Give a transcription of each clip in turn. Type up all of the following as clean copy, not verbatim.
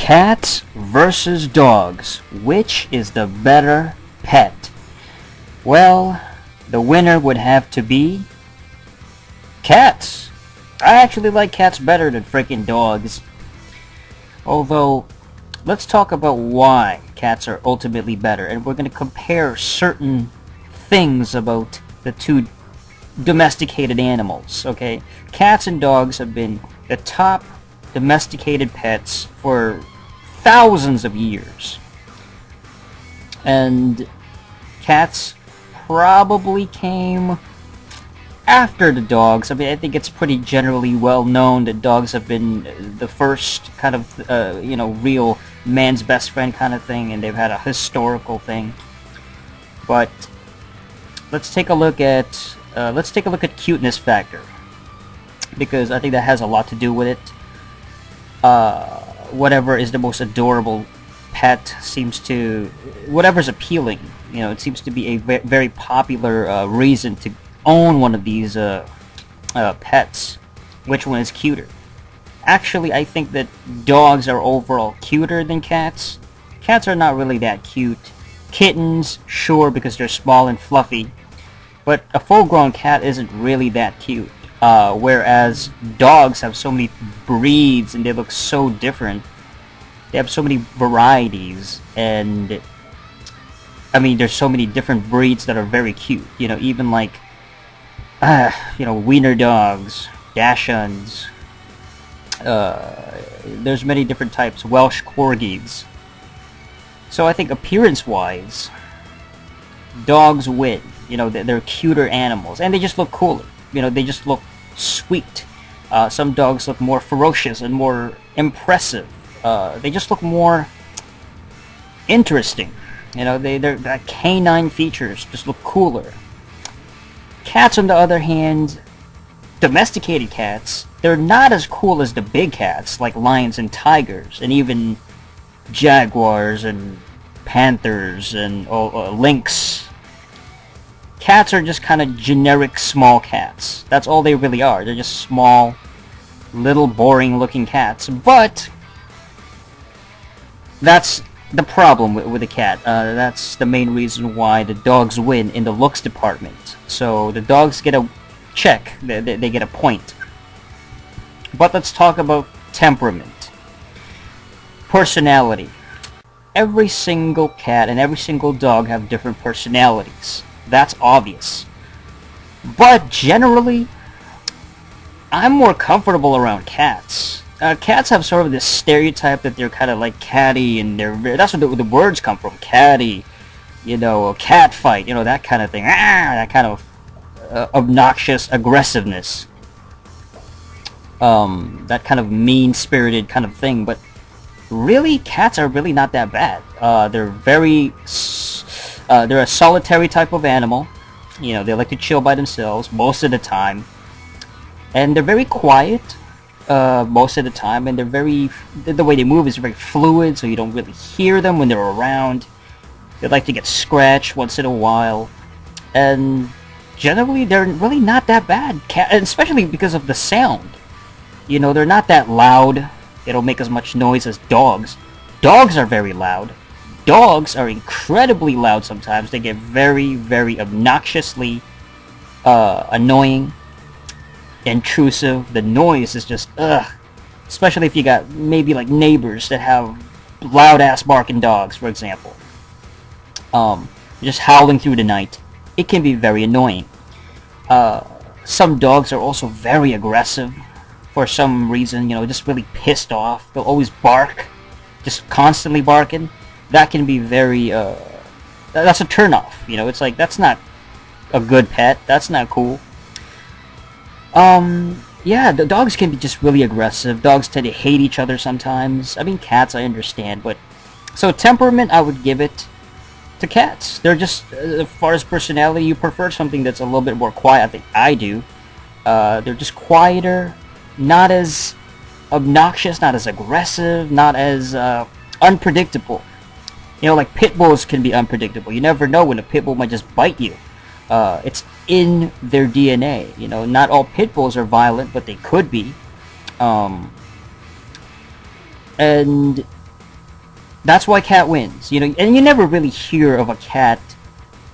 Cats versus dogs. Which is the better pet? Well, the winner would have to be cats. I actually like cats better than freaking dogs. Although, let's talk about why cats are ultimately better, and we're going to compare certain things about the two domesticated animals, okay? Cats and dogs have been the top domesticated pets for thousands of years. And cats probably came after the dogs. I mean, I think it's pretty generally well known that dogs have been the first kind of, real man's best friend kind of thing, and they've had a historical thing. But let's take a look at Cuteness Factor, because I think that has a lot to do with it. Whatever is the most adorable pet whatever's appealing, it seems to be a very popular reason to own one of these pets. Which one is cuter? Actually, I think that dogs are overall cuter than cats. Cats are not really that cute. Kittens, sure, because they're small and fluffy, but a full-grown cat isn't really that cute. Whereas dogs have so many breeds and they look so different. They have so many varieties, and I mean, there's so many different breeds that are very cute. Even like wiener dogs, dachshunds. There's many different types. Welsh corgis. So I think appearance-wise, dogs win. They're cuter animals, and they just look cooler. They just look sweet. Some dogs look more ferocious and more impressive. They just look more interesting. Their canine features just look cooler. Cats, on the other hand, domesticated cats, they're not as cool as the big cats, like lions and tigers, and even jaguars and panthers and lynx. Cats are just kind of generic small cats. That's all they really are. They're just small, little boring looking cats. But that's the problem with a cat. That's the main reason why the dogs win in the looks department. So the dogs get a check. They get a point. But let's talk about temperament. Personality. Every single cat and every single dog have different personalities. That's obvious. But generally, I'm more comfortable around cats. Cats have sort of this stereotype that they're kind of like catty, and that's where the words come from. Catty, a cat fight, that kind of thing. That kind of obnoxious aggressiveness. That kind of mean-spirited kind of thing. But really, cats are really not that bad. They're a solitary type of animal. They like to chill by themselves most of the time. And they're very quiet most of the time. And the way they move is very fluid, so you don't really hear them when they're around. They like to get scratched once in a while. And generally, they're really not that bad. Especially because of the sound. They're not that loud. They don't make as much noise as dogs. Dogs are very loud. Dogs are incredibly loud sometimes. They get very, very obnoxiously annoying, intrusive. The noise is just, ugh. Especially if you got maybe like neighbors that have loud-ass barking dogs, for example. Just howling through the night. It can be very annoying. Some dogs are also very aggressive for some reason, just really pissed off. They'll always bark, just constantly barking. That can be very, that's a turnoff, it's like, that's not a good pet, that's not cool. Yeah, the dogs can be just really aggressive. Dogs tend to hate each other sometimes. I mean, cats, I understand, but... So, temperament, I would give it to cats. They're just, as far as personality, you prefer something that's a little bit more quiet. I think I do. They're just quieter, not as obnoxious, not as aggressive, not as, unpredictable. Like pit bulls can be unpredictable. You never know when a pit bull might just bite you. It's in their DNA. Not all pit bulls are violent, but they could be. And That's why cat wins. You know, and you never really hear of a cat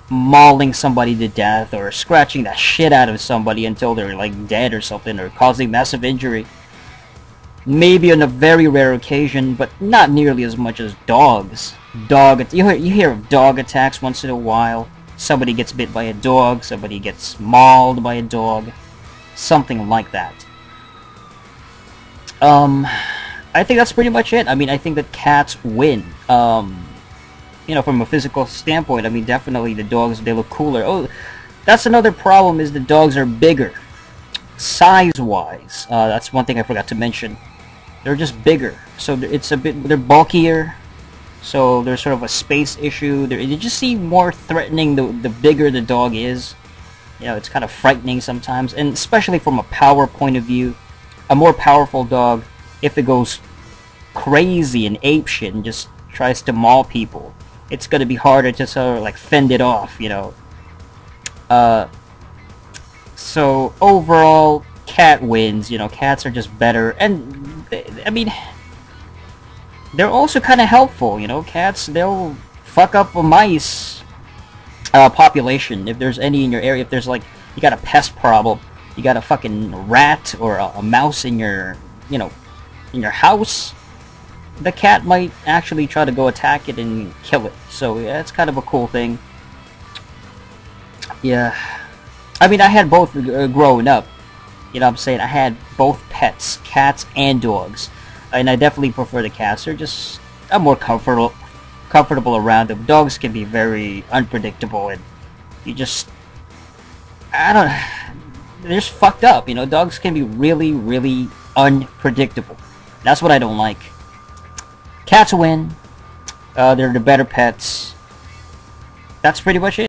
mauling somebody to death or scratching the shit out of somebody until they're like dead or something, or causing massive injury. Maybe on a very rare occasion, but not nearly as much as dogs. You hear of dog attacks once in a while. Somebody gets bit by a dog, somebody gets mauled by a dog, something like that. I think that's pretty much it. I mean, I think that cats win. You know, from a physical standpoint, I mean, definitely the dogs, they look cooler. Oh, that's another problem, is the dogs are bigger. Size-wise, that's one thing I forgot to mention. They're just bigger, so they're bulkier, so there's sort of a space issue. You just seem more threatening the bigger the dog is. You know, it's kind of frightening sometimes, and especially from a power point of view. A more powerful dog, if it goes crazy and apeshit and just tries to maul people, it's going to be harder to sort of like fend it off, you know. So overall, cat wins. You know, cats are just better, and I mean, they're also kind of helpful. You know, cats, they'll fuck up a mice population if there's any in your area. If there's like, you got a pest problem, you got a fucking rat or a mouse in your, you know, in your house, the cat might actually try to go attack it and kill it. So yeah, it's kind of a cool thing. Yeah, I mean, I had both growing up. You know what I'm saying? I had both pets, cats and dogs, and I definitely prefer the cats. They're just, I'm more comfortable around them. Dogs can be very unpredictable, and you just, I don't know, they're just fucked up. You know, dogs can be really, really unpredictable. That's what I don't like. Cats win. They're the better pets. That's pretty much it.